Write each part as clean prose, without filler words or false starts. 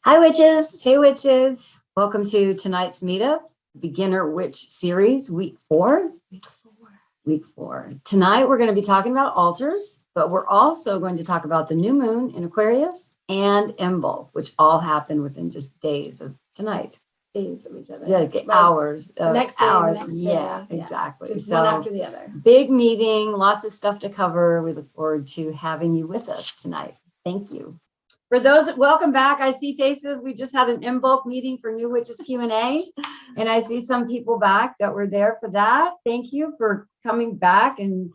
Hi, witches. Hey, witches. Welcome to tonight's Meetup, Beginner Witch Series, week 4. Week 4. Tonight, we're going to be talking about altars, but we're also going to talk about the new moon in Aquarius and Imbolc, which all happen within just days of tonight. Days of each other. Like hours. Next day, hours. the next Yeah, day. exactly. Just so, one after the other. Big meeting, lots of stuff to cover. We look forward to having you with us tonight. Thank you. For those, welcome back. I see faces. We just had an Imbolc meeting for New Witches Q&A, and I see some people back that were there for that. Thank you for coming back, and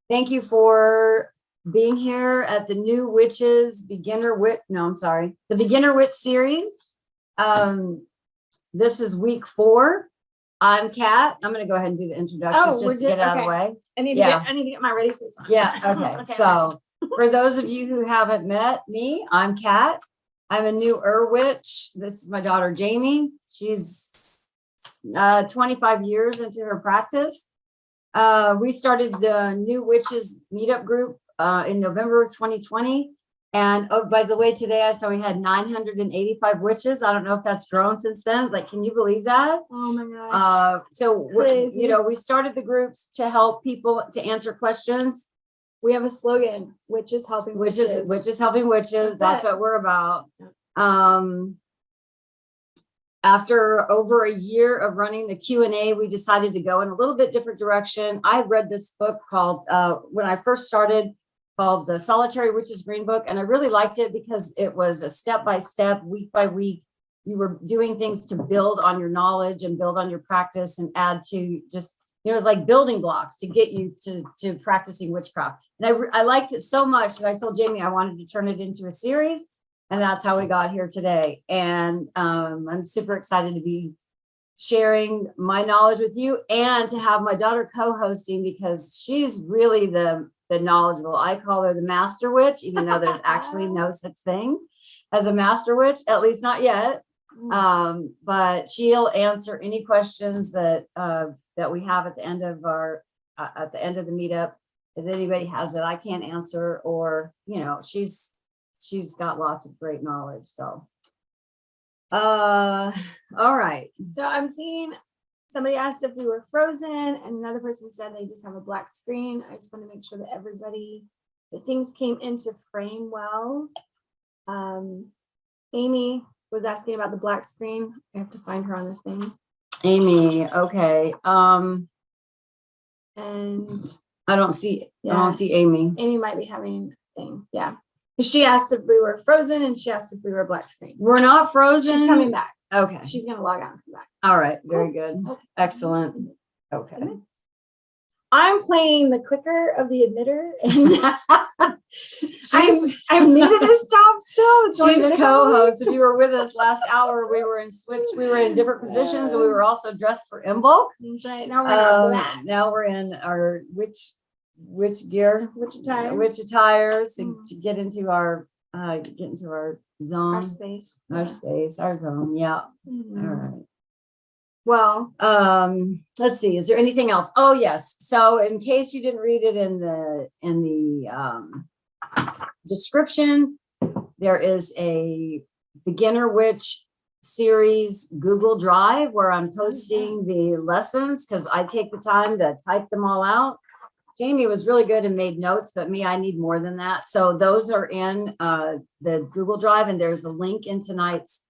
thank you for being here at the New Witches Beginner Witch. No, I'm sorry, the Beginner Witch series. This is week 4. I'm Kat. I'm going to go ahead and do the introductions just to get out of the way. I need to get my ready face on. Yeah. Okay. So. For those of you who haven't met me, I'm Kat. I'm a new witch. This is my daughter, Jayme. She's 25 years into her practice. We started the New Witches Meetup group in November of 2020. And oh, by the way, today I saw we had 985 witches. I don't know if that's grown since then. It's like, can you believe that? Oh my gosh. We started the groups to help people to answer questions. We have a slogan, witches helping witches. Witches helping witches. That's what we're about. After over a year of running the Q&A, we decided to go in a little bit different direction. I read this book called, when I first started, called The Solitary Witch's Green Book. And I really liked it because it was a step-by-step, week by week. You were doing things to build on your knowledge and build on your practice and add to just, it was like building blocks to get you to practicing witchcraft. And I liked it so much that I told Jayme I wanted to turn it into a series. And that's how we got here today. And I'm super excited to be sharing my knowledge with you and to have my daughter co-hosting because she's really the knowledgeable. I call her the master witch, even though there's actually no such thing as a master witch, at least not yet. But she'll answer any questions that we have at the end of the meetup. If anybody has that I can't answer, or she's got lots of great knowledge. So all right. So I'm seeing somebody asked if we were frozen, and another person said they just have a black screen. I just want to make sure that things came into frame well. Amy was asking about the black screen. I have to find her on the thing. Amy, okay. And I don't see Amy. Amy might be having a thing. Yeah. She asked if we were frozen, and she asked if we were black screen. We're not frozen. She's coming back. Okay. She's gonna log out and come back. All right. Very good. Okay. Excellent. Okay. I'm playing the clicker of the emitter, and I'm new to this job still. She's co-host. If you were with us last hour, we were in different positions, and we were also dressed for Imbolc. Right. Now we're in our witch gear, witch attires to get into our zone, our zone. Yeah. Mm-hmm. All right. Well, let's see. Is there anything else? Oh, yes. So in case you didn't read it in the description, there is a Beginner Witch series Google Drive where I'm posting the lessons because I take the time to type them all out. Jayme was really good and made notes, but I need more than that. So those are in the Google Drive, and there's a link in tonight's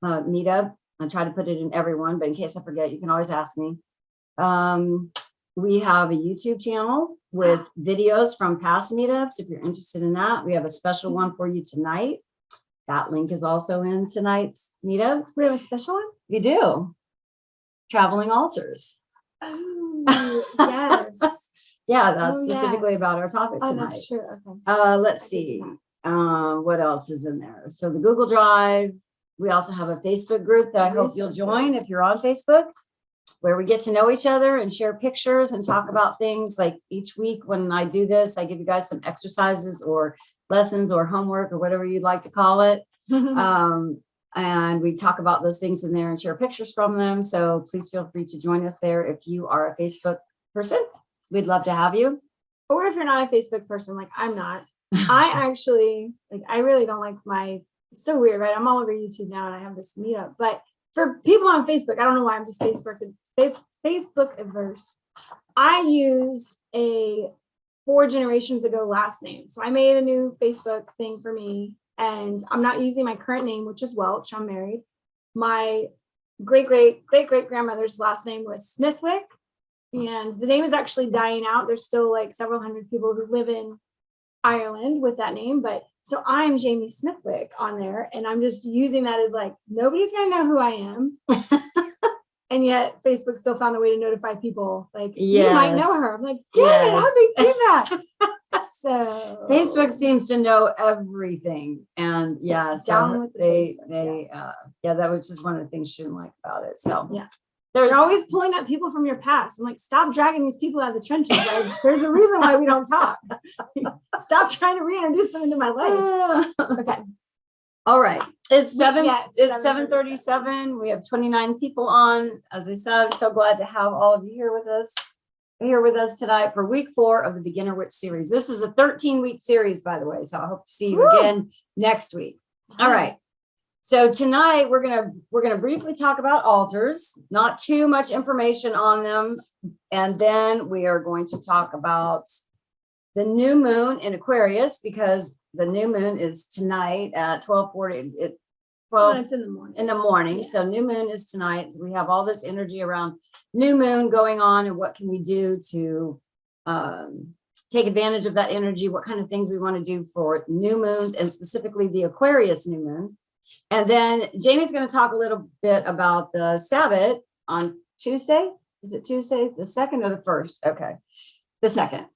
meetup. I try to put it in everyone, but in case I forget, you can always ask me. We have a YouTube channel with videos from past meetups. If you're interested in that, we have a special one for you tonight. That link is also in tonight's meetup. We have a special one? We do. Traveling altars. Oh, yes. Yeah, that's specifically about our topic tonight. Oh, that's true. Okay. Let's see. What else is in there? So the Google Drive. We also have a Facebook group that I hope you'll join if you're on Facebook, where we get to know each other and share pictures and talk about things. Like each week when I do this, I give you guys some exercises or lessons or homework or whatever you'd like to call it. And we talk about those things in there and share pictures from them. So please feel free to join us there if you are a Facebook person. We'd love to have you. Or if you're not a Facebook person, like I'm not, I actually, like, I really don't like my It's so weird, right? I'm all over YouTube now and I have this meetup. But for people on Facebook, I don't know why I'm just Facebook averse. I used a 4 generations ago last name. So I made a new Facebook thing for me. And I'm not using my current name, which is Welch. I'm married. My great-great-great-great-grandmother's last name was Smithwick. And the name is actually dying out. There's still like several hundred people who live in Ireland with that name. But so I'm Jayme Smithwick on there. And I'm just using that as like, nobody's going to know who I am. And yet Facebook still found a way to notify people like, you might know her. I'm like, damn it, how'd they do that? So Facebook seems to know everything. And so that was just one of the things she didn't like about it. So yeah. There's You're always pulling up people from your past. I'm like, stop dragging these people out of the trenches. There's a reason why we don't talk. Stop trying to reintroduce them into my life. Okay. All right. It's 7:37. 7:37. We have 29 people on. As I said, I'm so glad to have all of you here with us tonight for week 4 of the Beginner Witch series. This is a 13-week series, by the way. So I hope to see you again next week. All right. So tonight we're gonna briefly talk about altars, not too much information on them, and then we are going to talk about the new moon in Aquarius, because the new moon is tonight at 12:40. It's in the morning. In the morning. Yeah. So new moon is tonight. We have all this energy around new moon going on, and what can we do to take advantage of that energy? What kind of things we want to do for new moons, and specifically the Aquarius new moon. And then Jayme's going to talk a little bit about the Sabbath on Tuesday. Is it Tuesday? The 2nd or the 1st? Okay. The 2nd.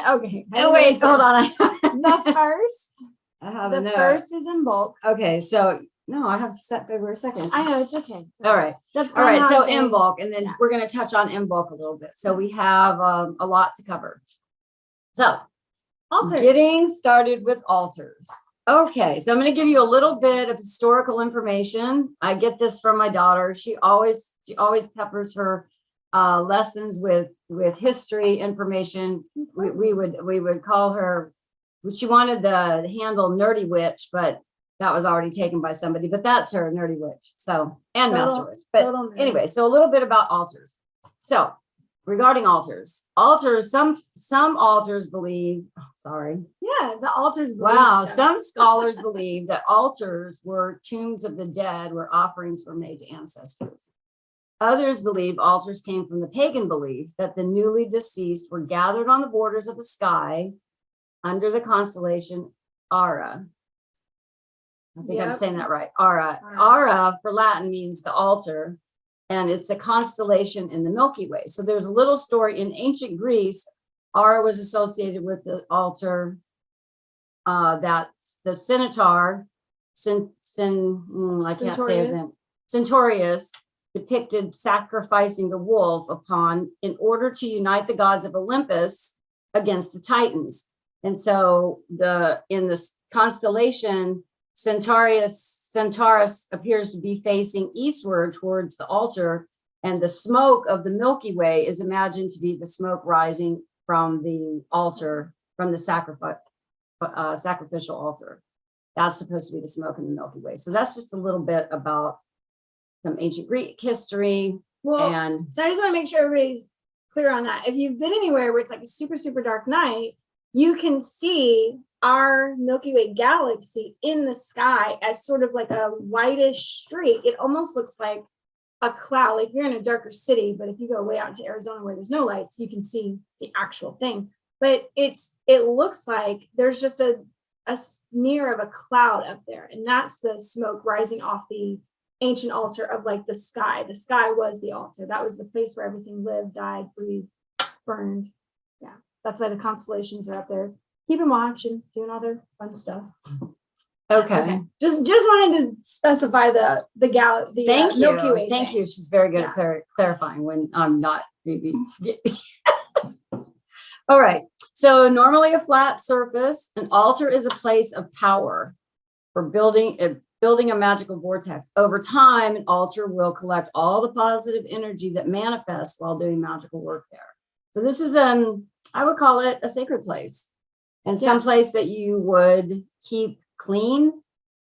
Okay. Oh, wait, hold on. The 1st. I have The a note. 1st is Imbolc. Okay. So no, I have set February 2nd. I know, it's okay. All right. That's all right. So day. Imbolc, and then we're going to touch on Imbolc a little bit. So we have a lot to cover. So Altars. Getting started with altars. Okay, so I'm going to give you a little bit of historical information. I get this from my daughter. She always peppers her lessons with history information. We would call her. She wanted the handle Nerdy Witch, but that was already taken by somebody. But that's her, Nerdy Witch. So and Master Witch. But anyway, so a little bit about altars. So regarding altars, some altars believe. Yeah, the altars. Wow, some scholars believe that altars were tombs of the dead where offerings were made to ancestors. Others believe altars came from the pagan belief that the newly deceased were gathered on the borders of the sky under the constellation Ara. I think I'm saying that right. Ara. Ara for Latin means the altar, and it's a constellation in the Milky Way. So there's a little story in ancient Greece. Ara was associated with the altar that the centaur, I can't say his name, Centaurus, depicted sacrificing the wolf upon in order to unite the gods of Olympus against the Titans. And so in this constellation, Centaurus appears to be facing eastward towards the altar, and the smoke of the Milky Way is imagined to be the smoke rising from the altar, from the sacrificial altar. That's supposed to be the smoke in the Milky Way. So that's just a little bit about some ancient Greek history. So I just want to make sure everybody's clear on that. If you've been anywhere where it's like a super, super dark night, you can see our Milky Way galaxy in the sky as sort of like a whitish streak. It almost looks like a cloud, like you're in a darker city, but if you go way out to Arizona where there's no lights, you can see the actual thing. But it looks like there's just a smear of a cloud up there, and that's the smoke rising off the ancient altar of like the sky. The sky was the altar. That was the place where everything lived, died, breathed, burned. Yeah, that's why the constellations are up there, keeping watch and doing all their fun stuff. Okay. Just wanted to specify the Milky Way. Thank you. She's very good at clarifying when I'm not maybe. All right. So normally a flat surface, an altar is a place of power for building a magical vortex. Over time, an altar will collect all the positive energy that manifests while doing magical work there. So this is I would call it a sacred place, and some place that you would keep clean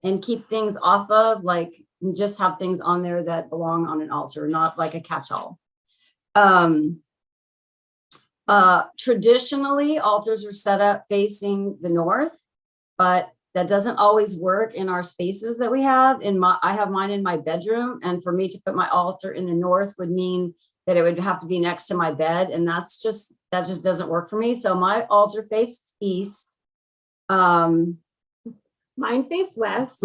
and keep things off of, like just have things on there that belong on an altar, not like a catch-all. Traditionally, altars are set up facing the north, but that doesn't always work in our spaces that we have. I have mine in my bedroom, and for me to put my altar in the north would mean that it would have to be next to my bed, and that just doesn't work for me. So my altar faces east. Mine face west.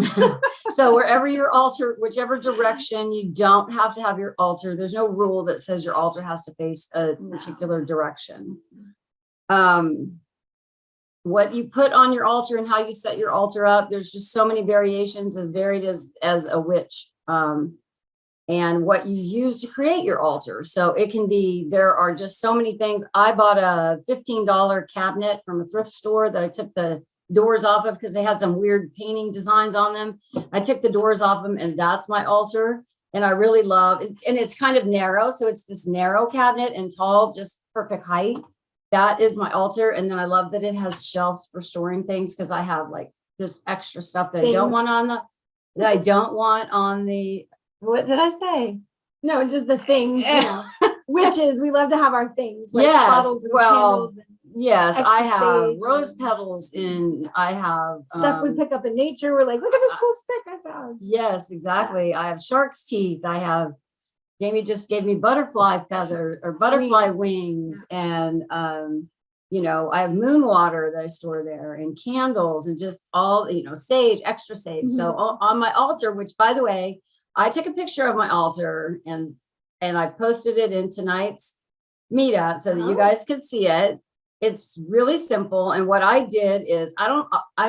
So wherever your altar, whichever direction, you don't have to have your altar. There's no rule that says your altar has to face a particular direction. What you put on your altar and how you set your altar up, there's just so many variations, as varied as a witch. And what you use to create your altar. So it can be, there are just so many things. I bought a $15 cabinet from a thrift store that I took the doors off of because they had some weird painting designs on them. I took the doors off them, and that's my altar. And I really love it. And it's kind of narrow. So it's this narrow cabinet and tall, just perfect height. That is my altar. And then I love that it has shelves for storing things, because I have like just extra stuff that I don't want on the, what did I say? No, just the things, you know. Witches, we love to have our things. Like yes. bottles and Well, candles and yes, I have sage rose and petals in, I have stuff we pick up in nature. We're like, look at this cool stick I found. Yes, exactly. I have shark's teeth. I have, Jayme just gave me butterfly feathers or butterfly wings. And, you know, I have moon water that I store there, and candles, and just all, you know, sage, extra sage. So on my altar, which, by the way, I took a picture of my altar and I posted it in tonight's meetup so that you guys could see it. It's really simple. And what I did is I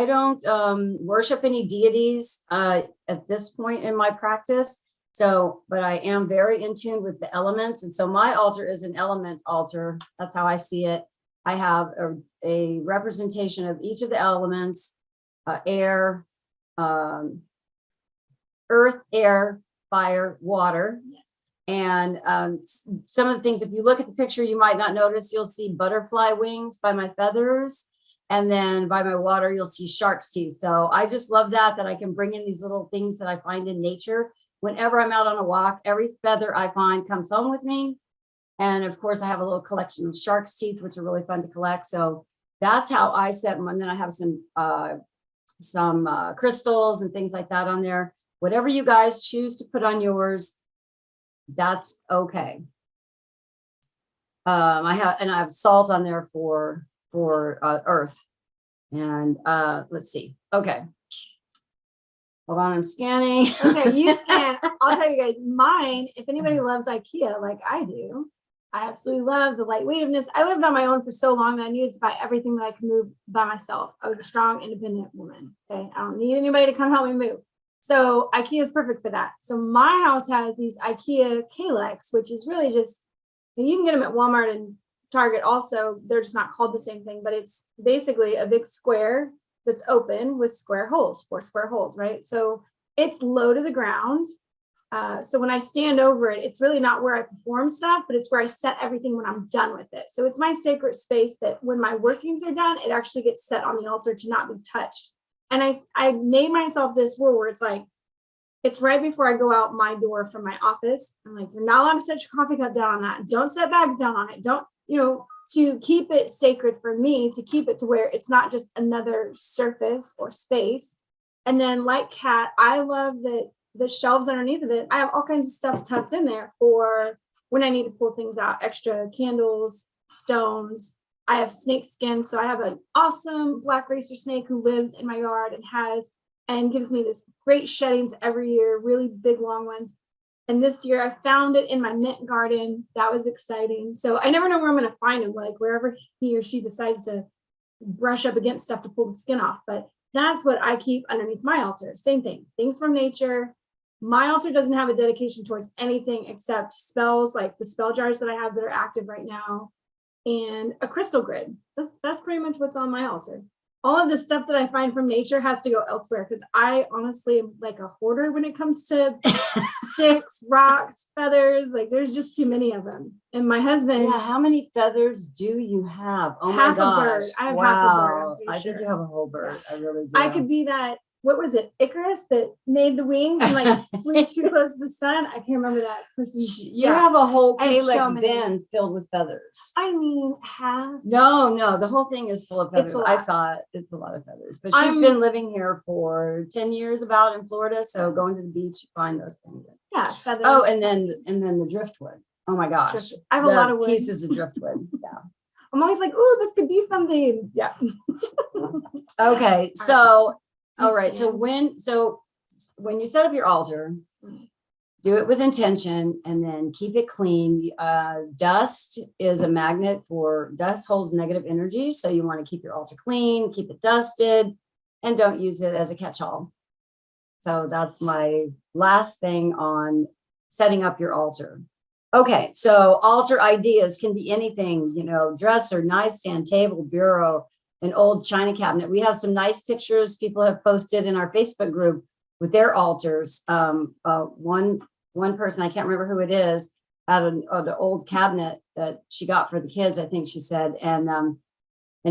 don't worship any deities at this point in my practice. So, but I am very in tune with the elements. And so my altar is an element altar. That's how I see it. I have a representation of each of the elements, air, earth, air, fire, water. And some of the things, if you look at the picture, you might not notice, you'll see butterfly wings by my feathers. And then by my water, you'll see shark's teeth. So I just love that I can bring in these little things that I find in nature. Whenever I'm out on a walk, every feather I find comes home with me. And of course, I have a little collection of shark's teeth, which are really fun to collect. So that's how I set them. And then I have some crystals and things like that on there. Whatever you guys choose to put on yours, that's okay. I have salt on there for earth. And let's see. Okay. Hold on, I'm scanning. Okay, you scan. I'll tell you guys, mine, if anybody loves IKEA like I do, I absolutely love the lightweightedness. I lived on my own for so long that I needed to buy everything that I could move by myself. I was a strong, independent woman. Okay, I don't need anybody to come help me move. So IKEA is perfect for that. So my house has these IKEA Kalex, which is really just, you can get them at Walmart and Target also. They're just not called the same thing, but it's basically a big square that's open with square holes, 4 square holes, right? So it's low to the ground. So when I stand over it, it's really not where I perform stuff, but it's where I set everything when I'm done with it. So it's my sacred space that when my workings are done, it actually gets set on the altar to not be touched. And I made myself this rule where it's like, it's right before I go out my door from my office. I'm like, you're not allowed to set your coffee cup down on that. Don't set bags down on it. Don't, you know, to keep it sacred for me, to keep it to where it's not just another surface or space. And then like Kat, I love that the shelves underneath of it, I have all kinds of stuff tucked in there for when I need to pull things out, extra candles, stones. I have snake skin. So I have an awesome black racer snake who lives in my yard and gives me this great sheddings every year, really big, long ones. And this year I found it in my mint garden. That was exciting. So I never know where I'm going to find him, like wherever he or she decides to brush up against stuff to pull the skin off. But that's what I keep underneath my altar. Same thing, things from nature. My altar doesn't have a dedication towards anything except spells, like the spell jars that I have that are active right now, and a crystal grid. That's pretty much what's on my altar. All of the stuff that I find from nature has to go elsewhere because I honestly am like a hoarder when it comes to sticks, rocks, feathers. Like there's just too many of them. And my husband. Yeah, how many feathers do you have? Oh half my gosh. a bird. I have wow. half a bird. I think you have a whole bird. I really do. I could be that what was it, Icarus that made the wings and like flew too close to the sun? I can't remember that person. You have a whole I have so calyx many. band filled with feathers. I mean, half. No, the whole thing is full of feathers. It's a I lot. saw it. It's a lot of feathers. But she's been living here for 10 years about in Florida. So going to the beach, you find those things. Yeah, feathers. Oh, and then the driftwood. Oh my gosh. I have a lot of wood. Pieces of driftwood. Yeah. I'm always like, oh, this could be something. Yeah. Okay. So, all right. stand. So when you set up your altar, do it with intention and then keep it clean. Dust is a magnet dust holds negative energy. So you want to keep your altar clean, keep it dusted, and don't use it as a catch-all. So that's my last thing on setting up your altar. Okay, so altar ideas can be anything, dresser, nightstand, table, bureau, an old china cabinet. We have some nice pictures people have posted in our Facebook group with their altars. One person, I can't remember who it is, had an old cabinet that she got for the kids, I think she said, and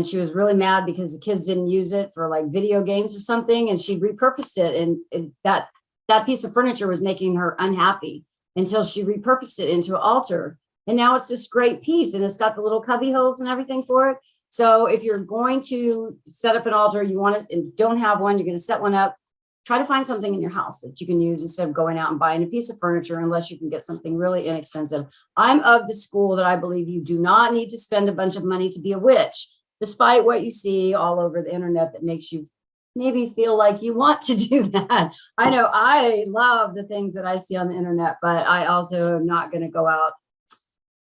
she was really mad because the kids didn't use it for like video games or something, and she repurposed it, and that piece of furniture was making her unhappy until she repurposed it into an altar. And now it's this great piece, and it's got the little cubby holes and everything for it. So if you're going to set up an altar, you want to, and don't have one, you're going to set one up, try to find something in your house that you can use instead of going out and buying a piece of furniture, unless you can get something really inexpensive. I'm of the school that I believe you do not need to spend a bunch of money to be a witch, despite what you see all over the internet that makes you maybe feel like you want to do that. I know I love the things that I see on the internet, but I also am not going to go out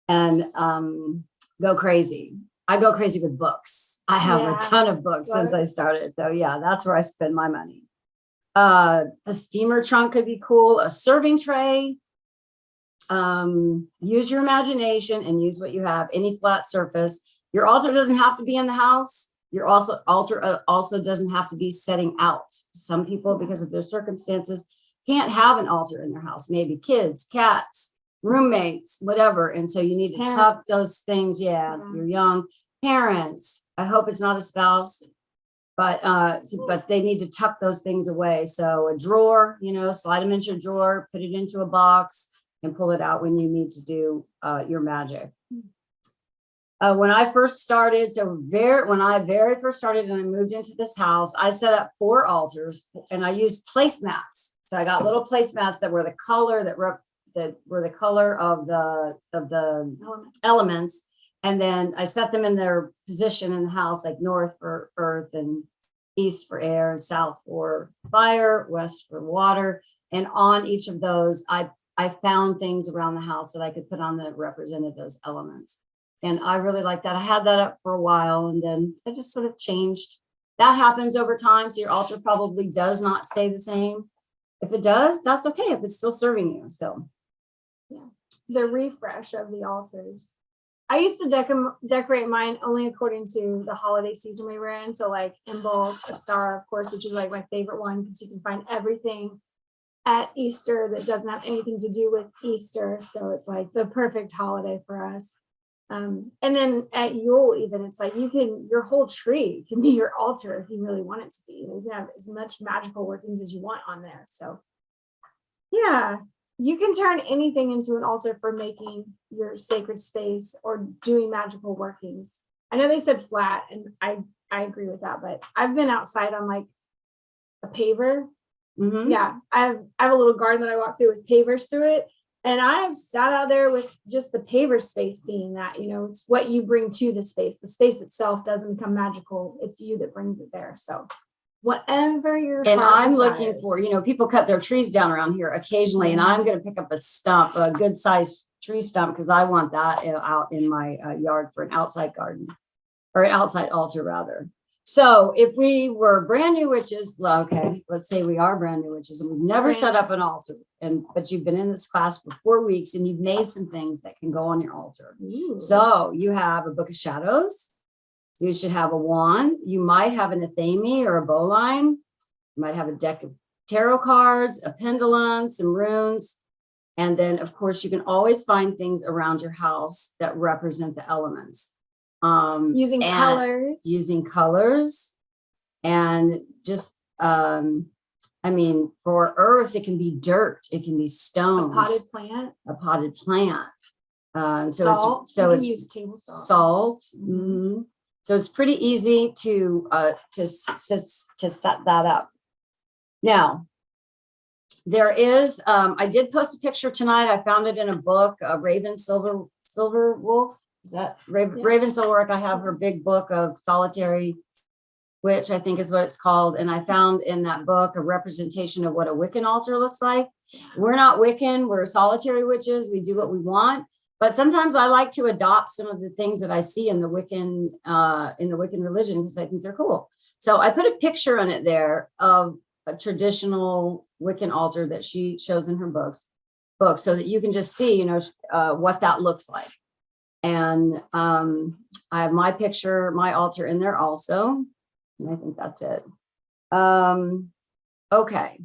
and go crazy. I go crazy with books. I have a ton of books since I started. So yeah, that's where I spend my money. A steamer trunk could be cool. A serving tray. Use your imagination and use what you have. Any flat surface. Your altar doesn't have to be in the house. Your altar also doesn't have to be setting out. Some people, because of their circumstances, can't have an altar in their house. Maybe kids, cats, roommates, whatever. And so you need to tuck those things. Yeah, you're young. Parents. I hope it's not a spouse, but they need to tuck those things away. So a drawer, slide them into a drawer, put it into a box, and pull it out when you need to do your magic. When I first started, when I very first started and I moved into this house, I set up 4 altars and I used placemats. So I got little placemats that were the color of the elements. And then I set them in their position in the house, like north for earth and east for air and south for fire, west for water. And on each of those, I found things around the house that I could put on that represented those elements. And I really like that. I had that up for a while and then it just sort of changed. That happens over time. So your altar probably does not stay the same. If it does, that's okay if it's still serving you. So yeah, the refresh of the altars. I used to decorate mine only according to the holiday season we were in. So like Imbolc, a star, of course, which is like my favorite one because you can find everything at Easter that doesn't have anything to do with Easter. So it's like the perfect holiday for us. And then at Yule, even it's like your whole tree can be your altar if you really want it to be. You can have as much magical workings as you want on there. So yeah, you can turn anything into an altar for making your sacred space or doing magical workings. I know they said flat, and I agree with that, but I've been outside on like a paver. Mm-hmm. Yeah, I have a little garden that I walk through with pavers through it. And I've sat out there with just the paver space being that, it's what you bring to the space. The space itself doesn't become magical. It's you that brings it there. So whatever your and I'm desires. Looking for, people cut their trees down around here occasionally, and I'm going to pick up a stump, a good sized tree stump, because I want that out in my yard for an outside garden or an outside altar rather. So if we were brand new witches, okay, let's say we are brand new witches and we've never set up an altar, but you've been in this class for 4 weeks and you've made some things that can go on your altar. Ooh. So you have a book of shadows. You should have a wand. You might have an athame or a bowline. You might have a deck of tarot cards, a pendulum, some runes. And then, of course, you can always find things around your house that represent the elements. Using colors and just I mean, for earth, it can be dirt, it can be A stones, potted plant, a potted plant. So salt. it's, so You it's can use table salt. salt. Mhm. Mhm. So it's pretty easy to set that up. Now, there is, I did post a picture tonight. I found it in a book, Raven Silver Wolf. Is that Raven, Yeah. Raven Silverwork? I have her big book of solitary witch, I think is what it's called. And I found in that book a representation of what a Wiccan altar looks like. We're not Wiccan, we're solitary witches. We do what we want. But sometimes I like to adopt some of the things that I see in the Wiccan religion because I think they're cool. So I put a picture on it there of a traditional Wiccan altar that she shows in her book, so that you can just see, you know, what that looks like. And I have my picture, my altar in there also. And I think that's it. Okay.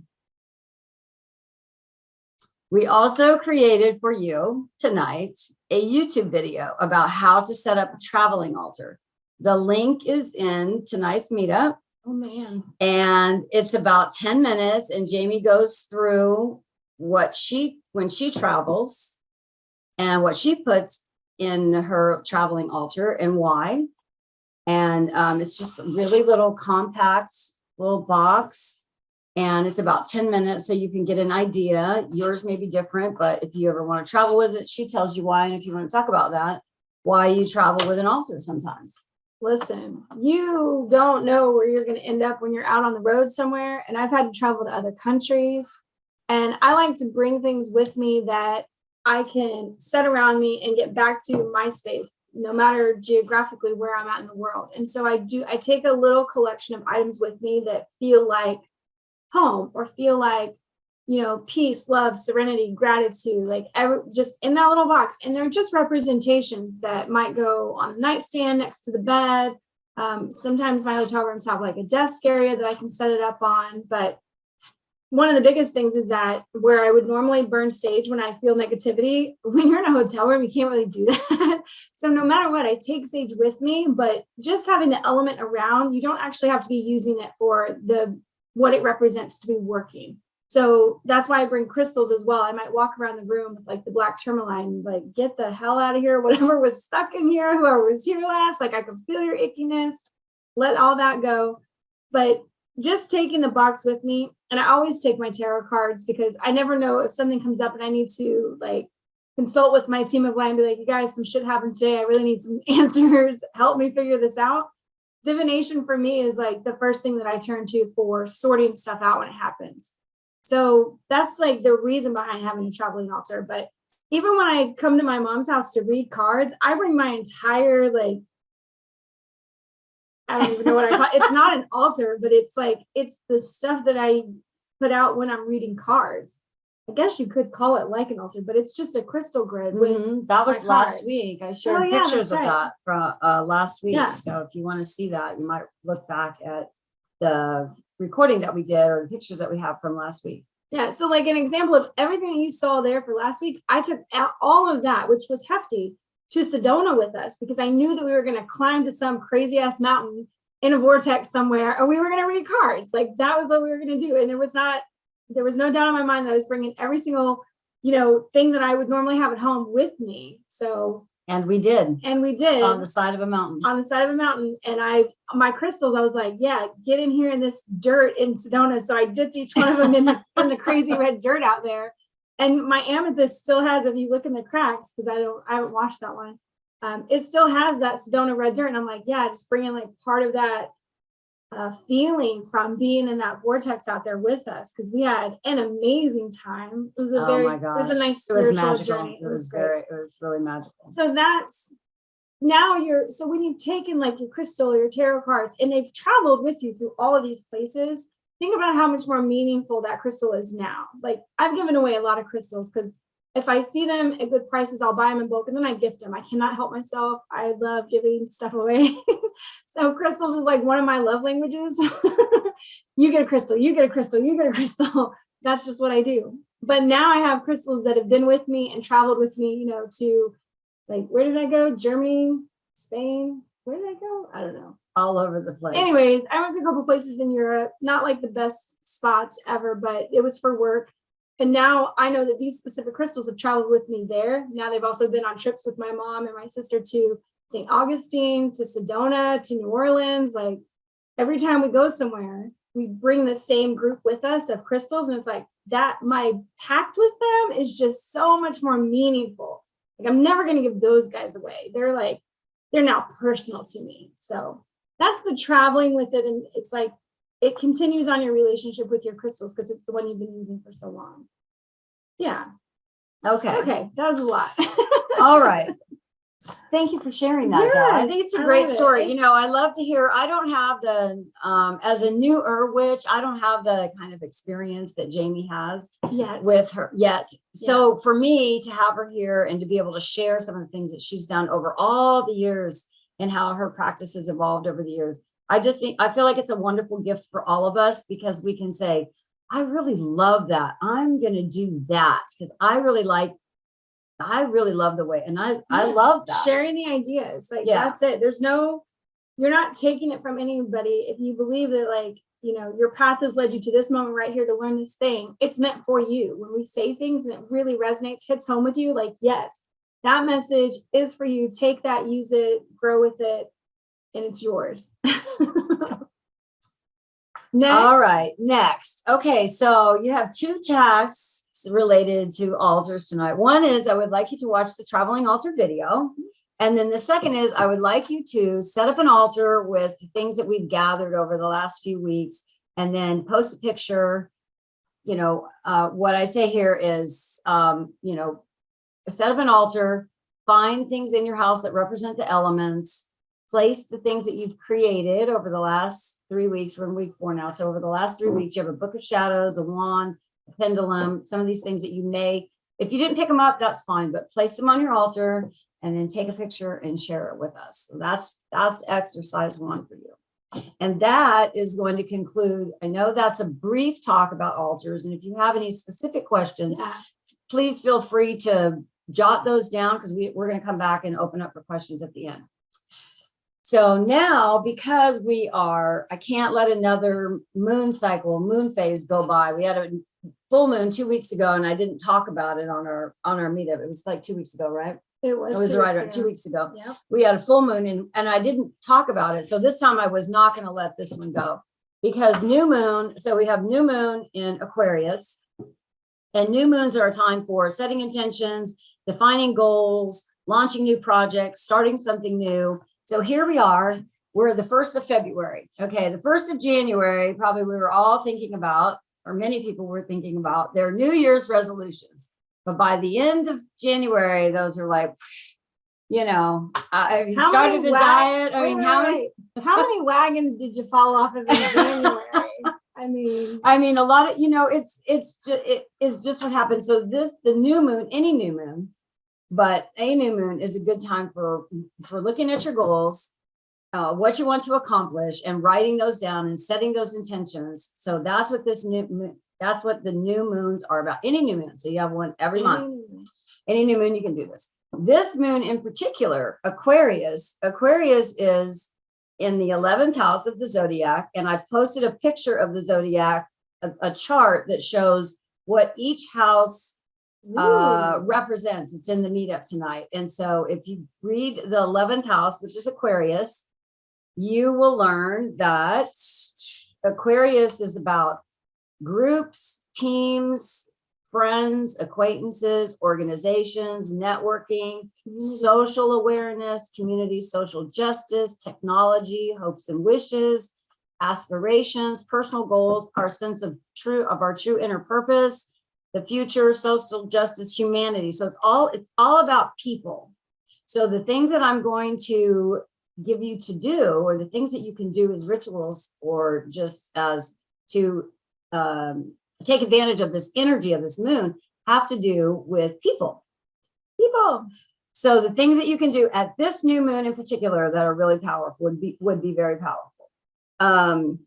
We also created for you tonight a YouTube video about how to set up a traveling altar. The link is in tonight's meetup. Oh man. And it's about 10 minutes, and Jayme goes through what when she travels and what she puts in her traveling altar and why. And it's just a really little compact little box, and it's about 10 minutes, so you can get an idea. Yours may be different, but if you ever want to travel with it, she tells you why. And if you want to talk about that, why you travel with an altar sometimes. Listen, you don't know where you're going to end up when you're out on the road somewhere. And I've had to travel to other countries. And I like to bring things with me that I can set around me and get back to my space, no matter geographically where I'm at in the world. And so I take a little collection of items with me that feel like home or feel like, you know, peace, love, serenity, gratitude, like just in that little box. And they're just representations that might go on a nightstand next to the bed. Sometimes my hotel rooms have like a desk area that I can set it up on. But one of the biggest things is that where I would normally burn sage when I feel negativity, when you're in a hotel room, you can't really do that. So no matter what, I take sage with me, but just having the element around, you don't actually have to be using it for what it represents to be working. So that's why I bring crystals as well. I might walk around the room with like the black tourmaline, like get the hell out of here, whatever was stuck in here, whoever was here last, like I can feel your ickiness, let all that go. But just taking the box with me, and I always take my tarot cards because I never know if something comes up and I need to like consult with my team of light and be like, you guys, some shit happened today. I really need some answers. Help me figure this out. Divination for me is like the first thing that I turn to for sorting stuff out when it happens. So that's like the reason behind having a traveling altar. But even when I come to my mom's house to read cards, I bring my entire, like, I don't even know what I call it. It's not an altar, but it's like, it's the stuff that I put out when I'm reading cards. I guess you could call it like an altar, but it's just a crystal grid. With that was last cards. week. I shared yeah, pictures of right. that from last week. Yeah. So if you want to see that, you might look back at the recording that we did or the pictures that we have from last week. Yeah. So like an example of everything that you saw there for last week, I took out all of that, which was hefty, to Sedona with us because I knew that we were going to climb to some crazy ass mountain in a vortex somewhere and we were going to read cards. Like that was what we were going to do. And there was no doubt in my mind that I was bringing every single, thing that I would normally have at home with me. So, and we did on the side of a mountain. And my crystals, I was like, yeah, get in here in this dirt in Sedona. So I dipped each one of them in the crazy red dirt out there. And my amethyst still has, if you look in the cracks, because I haven't washed that one. It still has that Sedona red dirt. And I'm like, yeah, just bring in like part of that feeling from being in that vortex out there with us, because we had an amazing time. It was a it was a nice spiritual journey. It was really magical. So that's now so when you've taken like your crystal or your tarot cards and they've traveled with you through all of these places, think about how much more meaningful that crystal is now. Like I've given away a lot of crystals because if I see them at good prices, I'll buy them in bulk and then I gift them. I cannot help myself. I love giving stuff away. So crystals is like one of my love languages. You get a crystal, you get a crystal, you get a crystal. That's just what I do. But now I have crystals that have been with me and traveled with me, to like, where did I go? Germany, Spain. Where did I go? I don't know. all over the place. Anyways, I went to a couple places in Europe, not like the best spots ever, but it was for work. And now I know that these specific crystals have traveled with me there. Now they've also been on trips with my mom and my sister to St. Augustine, to Sedona, to New Orleans. Like every time we go somewhere, we bring the same group with us of crystals. And it's like that, my pact with them is just so much more meaningful. Like I'm never going to give those guys away. They're now personal to me. So that's the traveling with it. And it's like, it continues on your relationship with your crystals because it's the one you've been using for so long. Yeah. Okay. That was a lot. All right. Thank you for sharing that. Kat. I think it's a great story. You know, I love to hear, I don't have the, as a newer witch, I don't have the kind of experience that Jayme has with her yet. So for me to have her here and to be able to share some of the things that she's done over all the years and how her practice has evolved over the years, I feel like it's a wonderful gift for all of us because we can say, I really love that. I'm going to do that because I really love the way. And I love that. Sharing the ideas. Like, that's it. You're not taking it from anybody. If you believe that, like, you know, your path has led you to this moment right here to learn this thing, it's meant for you. When we say things and it really resonates, hits home with you, like, yes, that message is for you. Take that, use it, grow with it, and it's yours. Next. All right, next. Okay, so you have 2 tasks related to altars tonight. One is I would like you to watch the traveling altar video. And then the second is I would like you to set up an altar with the things that we've gathered over the last few weeks and then post a picture. You know, what I say here is, you know, set up an altar, find things in your house that represent the elements, place the things that you've created over the last 3 weeks. We're in week 4 now. So over the last 3 weeks, you have a book of shadows, a wand, a pendulum, some of these things that you may, if you didn't pick them up, that's fine, but place them on your altar and then take a picture and share it with us. So that's exercise 1 for you. And that is going to conclude. I know that's a brief talk about altars. And if you have any specific questions, please feel free to jot those down because we're going to come back and open up for questions at the end. So now, because I can't let another moon phase go by. We had a full moon 2 weeks ago and I didn't talk about it on our meetup. It was like 2 weeks ago, right? It was right 2 weeks ago. Yep. We had a full moon and I didn't talk about it. So this time I was not going to let this one go because new moon. So we have new moon in Aquarius, and new moons are a time for setting intentions, defining goals, launching new projects, starting something new. So here we are, we're the 1st of February. Okay, the 1st of January, probably we were all thinking about, or many people were thinking about their New Year's resolutions. But by the end of January, those are like, you know, have you started a diet? I mean, how many wagons did you fall off of in January? I mean, a lot of, you know, it's just what happens. So the new moon, any new moon, but a new moon is a good time for looking at your goals, what you want to accomplish and writing those down and setting those intentions. So that's what that's what the new moons are about. Any new moon. So you have one every month. Any new moon, you can do this. This moon in particular, Aquarius is in the 11th house of the zodiac. And I posted a picture of the zodiac, a chart that shows what each house represents. It's in the meetup tonight. And so if you read the 11th house, which is Aquarius, you will learn that Aquarius is about groups, teams, friends, acquaintances, organizations, networking, social awareness, community, social justice, technology, hopes and wishes, aspirations, personal goals, our sense of our true inner purpose, the future, social justice, humanity. So it's all about people. So the things that I'm going to give you to do, or the things that you can do as rituals, or just as to take advantage of this energy of this moon, have to do with people. So the things that you can do at this new moon in particular that are really powerful would be very powerful.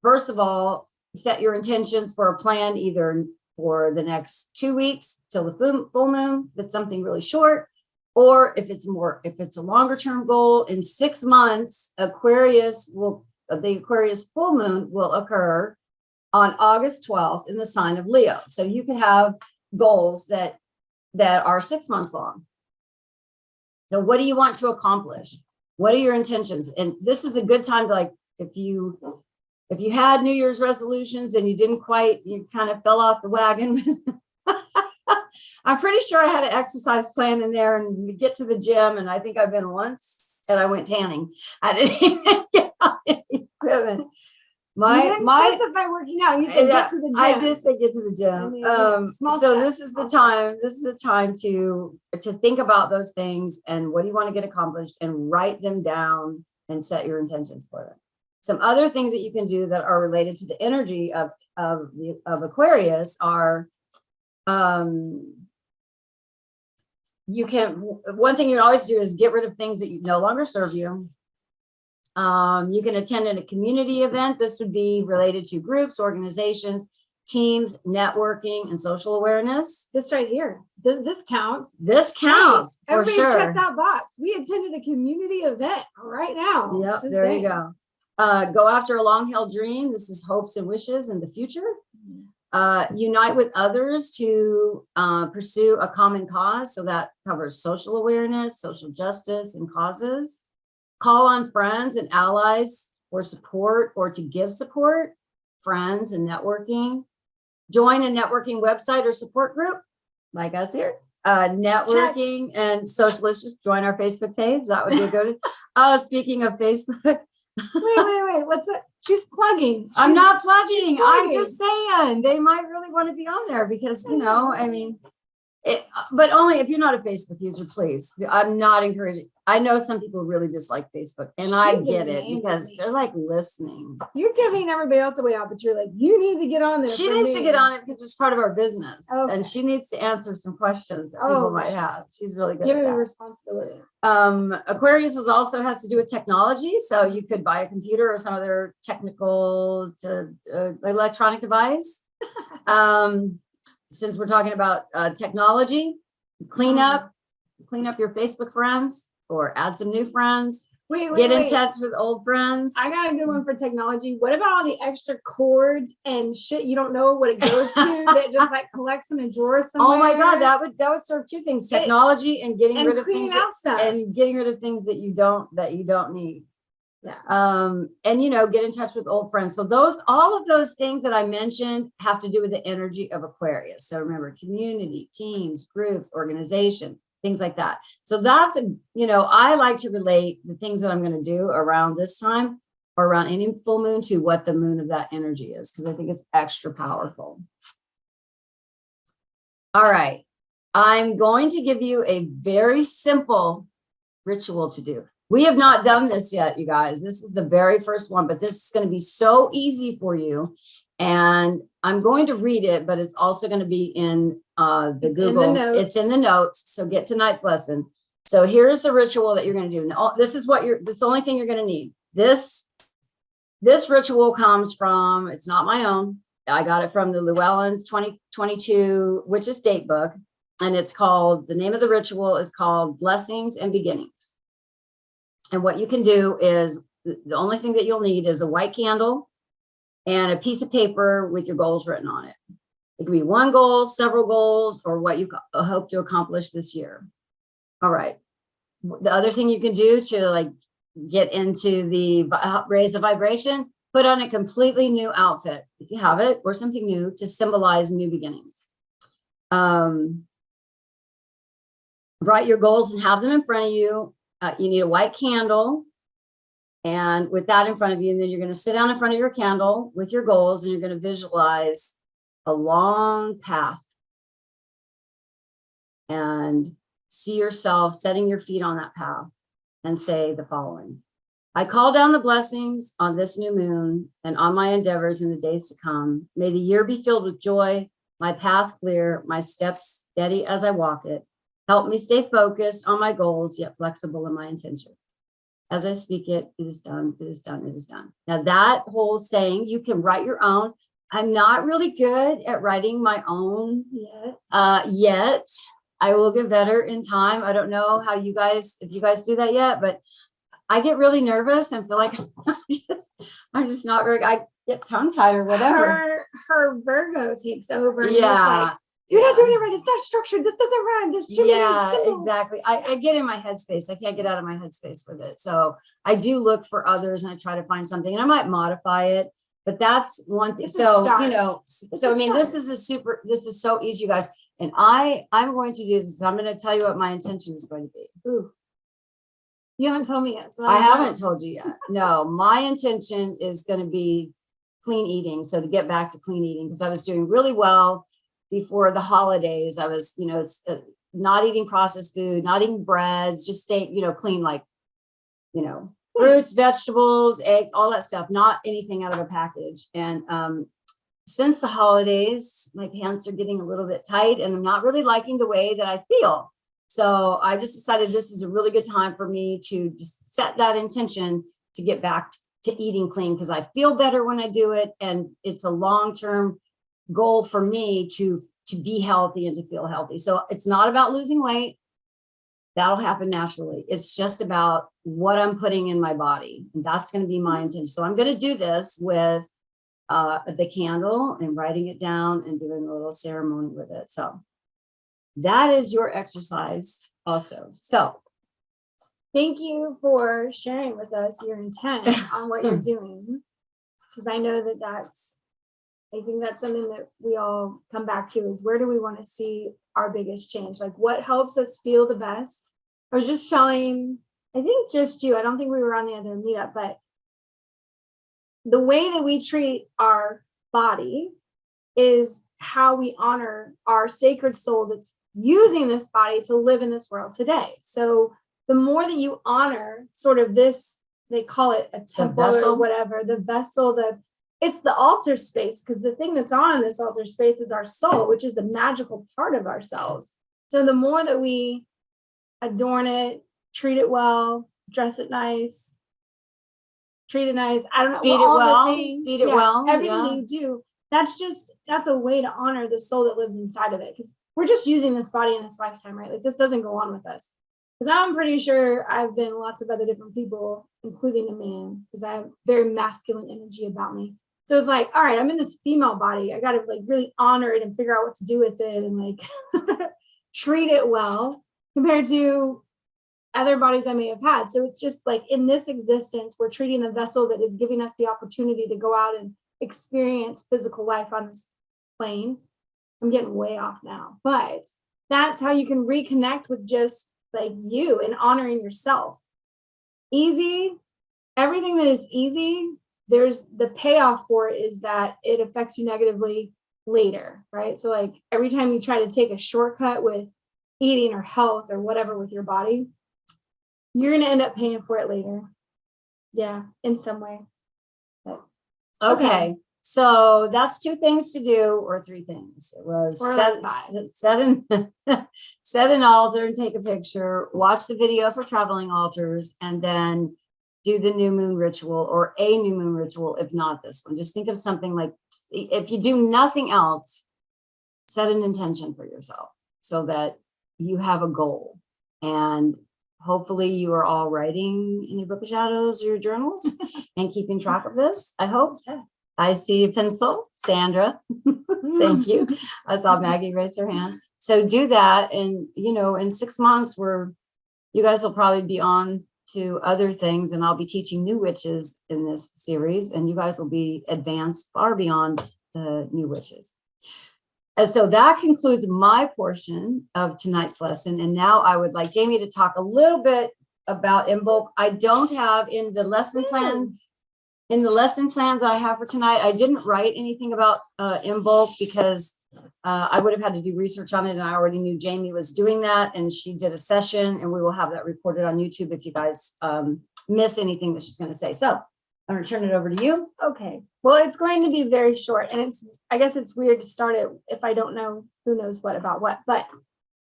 First of all, set your intentions for a plan, either for the next 2 weeks till the full moon. That's something really short. Or if it's a longer term goal, in 6 months, the Aquarius full moon will occur on August 12th in the sign of Leo. So you can have goals that are 6 months long. So what do you want to accomplish? What are your intentions? And this is a good time to, like, if you had New Year's resolutions and you kind of fell off the wagon. I'm pretty sure I had an exercise plan in there, and we get to the gym, and I think I've been once, and I went tanning. I didn't even get on any equipment. You didn't specify working out. You said get to the gym. I did say get to the gym. So this is the time. This is the time to think about those things and what do you want to get accomplished, and write them down and set your intentions for them. Some other things that you can do that are related to the energy of Aquarius are, one thing you can always do is get rid of things that no longer serve you. You can attend a community event. This would be related to groups, organizations, teams, networking, and social awareness. This right here. This counts. This counts. Right. For sure. Check that box. We attended a community event right now. Yep, there you go. Go after a long-held dream. This is hopes and wishes in the future. Unite with others to pursue a common cause. So that covers social awareness, social justice, and causes. Call on friends and allies for support or to give support, friends and networking. Join a networking website or support group, like us here. Networking and social issues. Join our Facebook page. That would be a good. Speaking of Facebook. Wait. What's that? She's plugging. I'm not plugging. I'm just saying they might really want to be on there because, I mean, but only if you're not a Facebook user, please. I'm not encouraging. I know some people really dislike Facebook, and I get it because they're like listening. You're giving everybody else a way out, but you're like, you need to get on there. She needs to get on it because it's part of our business, okay. And she needs to answer some questions that people might have. She's really good. Giving me responsibility. Aquarius also has to do with technology, so you could buy a computer or some other technical electronic device. Since we're talking about technology, clean up your Facebook friends or add some new friends. Get in touch with old friends. I got a good one for technology. What about all the extra cords and shit you don't know what it goes to that just like collects in a drawer somewhere? Oh my God, that would serve two things: technology and getting rid of things that you don't need. Yeah. And get in touch with old friends. So all of those things that I mentioned have to do with the energy of Aquarius. So remember, community, teams, groups, organization, things like that. So that's, I like to relate the things that I'm going to do around this time or around any full moon to what the moon of that energy is, because I think it's extra powerful. All right. I'm going to give you a very simple ritual to do. We have not done this yet, you guys. This is the very first one, but this is going to be so easy for you. And I'm going to read it, but it's also going to be in Google. It's in the notes. So get tonight's lesson. So here's the ritual that you're going to do. Now, this is the only thing you're going to need. This ritual comes from, it's not my own. I got it from the Llewellyn's 2022 Witches Date book. And the name of the ritual is called Blessings and Beginnings. And what you can do is, the only thing that you'll need is a white candle and a piece of paper with your goals written on it. It can be one goal, several goals, or what you hope to accomplish this year. All right. The other thing you can do to get into raise the vibration, put on a completely new outfit, if you have it, or something new to symbolize new beginnings. Write your goals and have them in front of you. You need a white candle, and with that in front of you, and then you're going to sit down in front of your candle with your goals, and you're going to visualize a long path and see yourself setting your feet on that path and say the following: I call down the blessings on this new moon and on my endeavors in the days to come. May the year be filled with joy, my path clear, my steps steady as I walk it. Help me stay focused on my goals, yet flexible in my intentions. As I speak it, it is done, it is done, it is done. Now that whole saying, you can write your own. I'm not really good at writing my own yet. I will get better in time. I don't know how you guys, if you guys do that yet, but I get really nervous and feel like I'm just not very, I get tongue tied or whatever. Her Virgo takes over. And Yeah. it's like, you're not doing it right. It's not structured. This doesn't rhyme. There's too many symbols. Exactly. I get in my headspace. I can't get out of my headspace with it. So I do look for others and I try to find something, and I might modify it, but that's one thing. So, you know, so I mean, this is so easy, you guys. And I'm going to do this. I'm going to tell you what my intention is going to be. Ooh. You haven't told me yet. So I haven't told you yet. No, my intention is going to be clean eating. So to get back to clean eating, because I was doing really well before the holidays. I was, you know, not eating processed food, not eating breads, just staying, you know, clean, like, you know, fruits, vegetables, eggs, all that stuff, not anything out of a package. And since the holidays, my pants are getting a little bit tight and I'm not really liking the way that I feel. So I just decided this is a really good time for me to just set that intention to get back to eating clean, because I feel better when I do it. And it's a long-term goal for me to be healthy and to feel healthy. So it's not about losing weight. That'll happen naturally. It's just about what I'm putting in my body. And that's going to be my intention. So I'm going to do this with the candle and writing it down and doing a little ceremony with it. So that is your exercise also. So thank you for sharing with us your intent on what you're doing, because I know that I think that's something that we all come back to, is where do we want to see our biggest change? Like, what helps us feel the best? I was just telling, I think just you, I don't think we were on the other meetup, but the way that we treat our body is how we honor our sacred soul that's using this body to live in this world today. So the more that you honor sort of this, they call it a temple or whatever, the vessel, it's the altar space, because the thing that's on this altar space is our soul, which is the magical part of ourselves. So the more that we adorn it, treat it well, dress it nice, treat it nice, I don't know, feed it well, everything you do, that's a way to honor the soul that lives inside of it, because we're just using this body in this lifetime, right? Like, this doesn't go on with us. Because I'm pretty sure I've been lots of other different people, including a man, because I have very masculine energy about me. So it's like, all right, I'm in this female body. I got to like really honor it and figure out what to do with it and like treat it well compared to other bodies I may have had. So it's just like, in this existence, we're treating the vessel that is giving us the opportunity to go out and experience physical life on this plane. I'm getting way off now, but that's how you can reconnect with just like you and honoring yourself. Easy, everything that is easy, there's the payoff for it is that it affects you negatively later, right? So like every time you try to take a shortcut with eating or health or whatever with your body, you're going to end up paying for it later. Yeah, in some way. But, okay. So that's 2 things to do, or 3 things. It was set an altar and take a picture, watch the video for traveling altars, and then do the new moon ritual, or a new moon ritual, if not this one. Just think of something like, if you do nothing else, set an intention for yourself so that you have a goal. And hopefully you are all writing in your book of shadows or your journals and keeping track of this, I hope. I see a pencil, Sandra. Thank you. I saw Maggie raise her hand. So do that. And, you know, in 6 months, you guys will probably be on to other things, and I'll be teaching new witches in this series, and you guys will be advanced far beyond the new witches. And so that concludes my portion of tonight's lesson. And now I would like Jayme to talk a little bit about Imbolc. I don't have in the lesson plan, in the lesson plans that I have for tonight, I didn't write anything about Imbolc because I would have had to do research on it, and I already knew Jayme was doing that, and she did a session, and we will have that recorded on YouTube if you guys miss anything that she's going to say. So I'm going to turn it over to you. Okay. Well, it's going to be very short, and I guess it's weird to start it if I don't know who knows what about what, but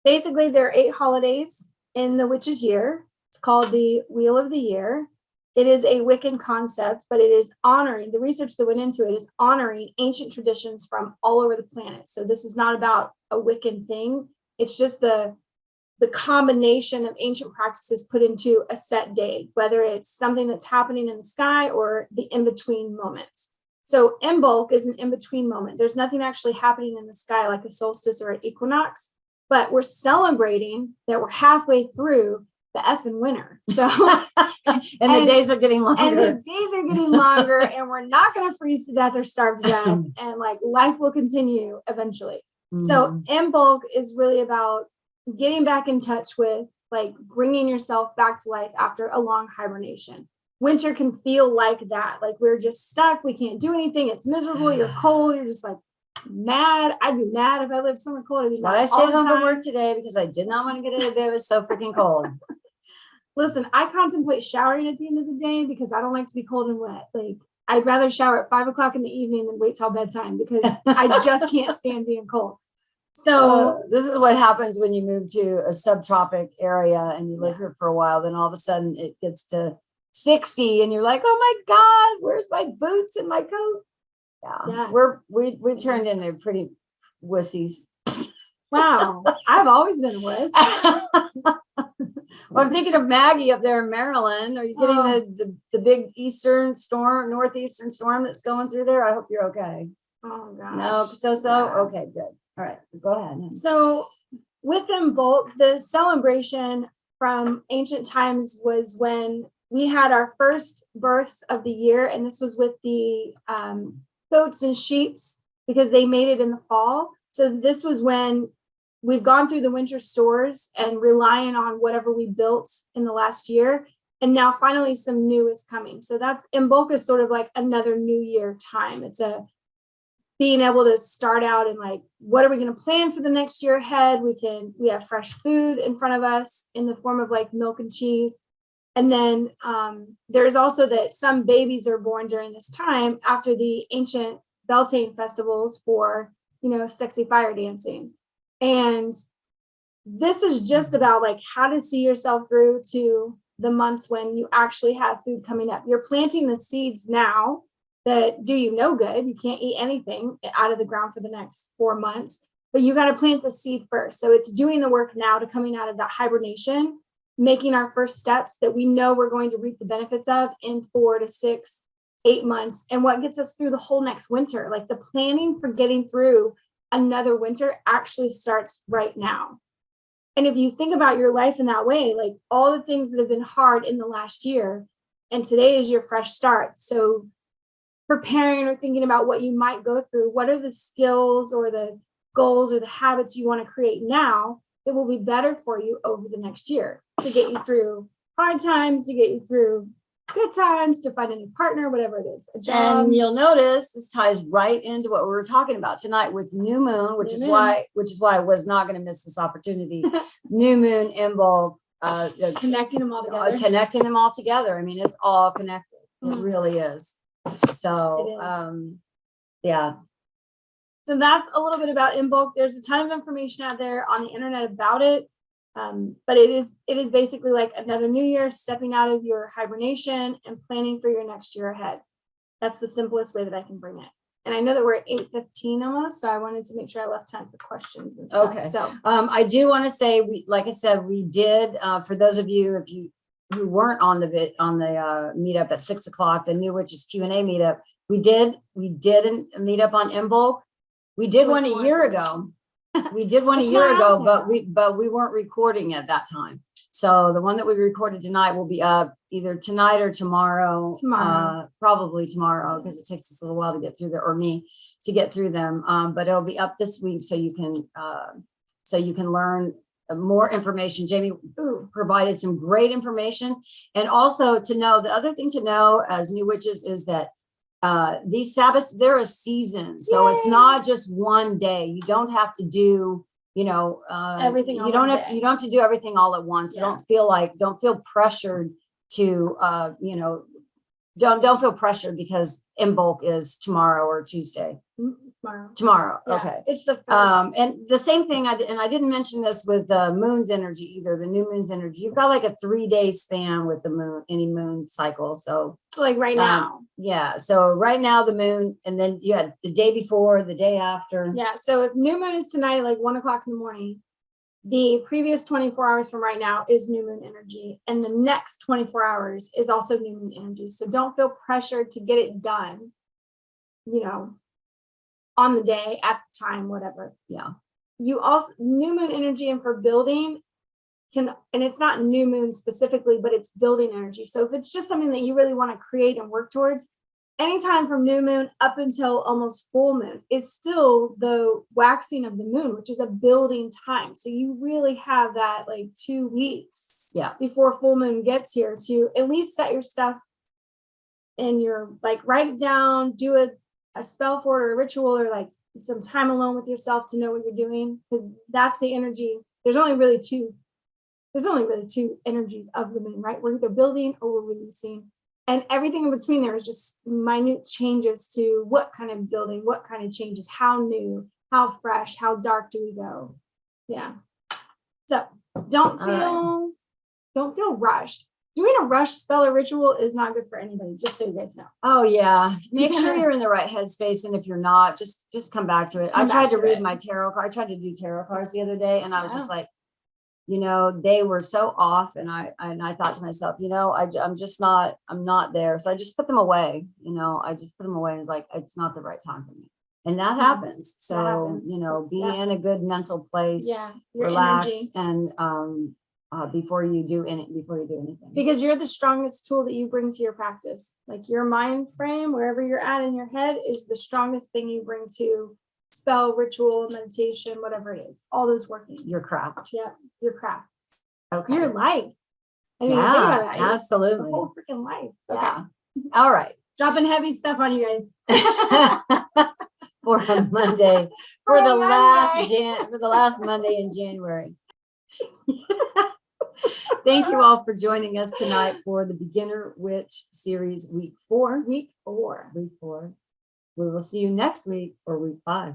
basically there are 8 holidays in the witch's year. It's called the Wheel of the Year. It is a Wiccan concept, but it is honoring, the research that went into it is honoring ancient traditions from all over the planet. So this is not about a Wiccan thing. It's just the the combination of ancient practices put into a set day, whether it's something that's happening in the sky or the in-between moments. So Imbolc is an in-between moment. There's nothing actually happening in the sky like a solstice or an equinox, but we're celebrating that we're halfway through the effing winter. So and the days are getting longer. And the days are getting longer, and we're not going to freeze to death or starve to death. And like life will continue eventually. So Imbolc is really about getting back in touch with like bringing yourself back to life after a long hibernation. Winter can feel like that. Like we're just stuck. We can't do anything. It's miserable. You're cold. You're just like mad. I'd be mad if I lived somewhere cold. That's why I stayed home from work today, because I did not want to get out of bed. It was so freaking cold. Listen, I contemplate showering at the end of the day because I don't like to be cold and wet. Like I'd rather shower at 5 o'clock in the evening than wait till bedtime because I just can't stand being cold. So this is what happens when you move to a subtropic area and you live here for a while. Then all of a sudden it gets to 60 and you're like, oh my God, where's my boots and my coat? Yeah. We turned into pretty wussies. Wow. I've always been a wuss. Well, I'm thinking of Maggie up there in Maryland. Are you getting the big northeastern storm that's going through there? I hope you're okay. Oh gosh. No, so okay, good. All right, go ahead. So with Imbolc, the celebration from ancient times was when we had our first births of the year, and this was with the goats and sheeps because they made it in the fall. So this was when we've gone through the winter stores and relying on whatever we built in the last year. And now finally some new is coming. So that's Imbolc is sort of like another new year time. It's a being able to start out and like, what are we going to plan for the next year ahead? We have fresh food in front of us in the form of like milk and cheese. And then there's also that some babies are born during this time after the ancient Beltane festivals for, sexy fire dancing. And this is just about like how to see yourself through to the months when you actually have food coming up. You're planting the seeds now that do you no good. You can't eat anything out of the ground for the next 4 months, but you got to plant the seed first. So it's doing the work now to coming out of that hibernation, making our first steps that we know we're going to reap the benefits of in 4 to 6, 8 months. And what gets us through the whole next winter, like the planning for getting through another winter actually starts right now. And if you think about your life in that way, like all the things that have been hard in the last year, and today is your fresh start. So preparing or thinking about what you might go through, what are the skills or the goals or the habits you want to create now that will be better for you over the next year to get you through hard times, to get you through good times, to find a new partner, whatever it is, a job. And you'll notice this ties right into what we were talking about tonight with new moon, which is why I was not going to miss this opportunity. New moon, Imbolc, connecting them all together. I mean, it's all connected. It really is. So, yeah. So that's a little bit about Imbolc. There's a ton of information out there on the internet about it. But it is basically like another new year, stepping out of your hibernation and planning for your next year ahead. That's the simplest way that I can bring it. And I know that we're at 8:15 almost, so I wanted to make sure I left time for questions and stuff. Okay. So I do want to say, like I said, we did for those of you who weren't on the meetup at 6 o'clock, the New Witches Q&A meetup, we did a meetup on Imbolc. We did one a year ago. We did one a year ago, but we weren't recording at that time. So the one that we recorded tonight will be up either tonight or tomorrow. Probably tomorrow, because it takes us a little while to get through or me to get through them. But it'll be up this week, so you can learn more information. Jayme provided some great information, and also to know the other thing to know as new witches is that these Sabbaths, they're a season. So it's not just one day. You don't have to do, everything. You don't have to do everything all at once. Yeah. So don't feel pressured to, don't feel pressured because Imbolc is tomorrow or Tuesday. Tomorrow. Yeah, Okay. It's the first. And the same thing, I didn't mention this with the moon's energy either, the new moon's energy. You've got like a 3-day span with the moon, any moon cycle. So like right now. Yeah. So right now the moon, and then you had the day before, the day after. Yeah. So if new moon is tonight at like 1 o'clock in the morning, the previous 24 hours from right now is new moon energy, and the next 24 hours is also new moon energy. So don't feel pressured to get it done, on the day, at the time, whatever. Yeah. You also, new moon energy, and for building and it's not new moon specifically, but it's building energy. So if it's just something that you really want to create and work towards, anytime from new moon up until almost full moon is still the waxing of the moon, which is a building time. So you really have that like 2 weeks before full moon gets here to at least set your stuff in your, like, write it down, do a spell for it or a ritual, or like some time alone with yourself to know what you're doing, because that's the energy. There's only really two energies of the moon, right? We're either building or we're releasing. And everything in between there is just minute changes to what kind of building, what kind of changes, how new, how fresh, how dark do we go? Yeah. So don't feel rushed. Doing a rush spell or ritual is not good for anybody, just so you guys know. Oh yeah. Make sure you're in the right headspace. And if you're not, just come back to it. I tried to read my tarot card. I tried to do tarot cards the other day, and I was just like, they were so off. And I thought to myself, I'm not there. So I just put them away. I just put them away, and like, it's not the right time for me. And that happens. So, be in a good mental place, relax, energy. And, before you do anything, because you're the strongest tool that you bring to your practice. Like your mind frame, wherever you're at in your head, is the strongest thing you bring to spell, ritual, meditation, whatever it is, all those workings. Your craft. Yeah, your craft. Okay. Your life. I mean, yeah, absolutely. The whole freaking life. Okay. Yeah. All right. Dropping heavy stuff on you guys. For a Monday, for the last Monday in January. Thank you all for joining us tonight for the Beginner Witch Series Week 4. Week 4. We will see you next week for Week 5.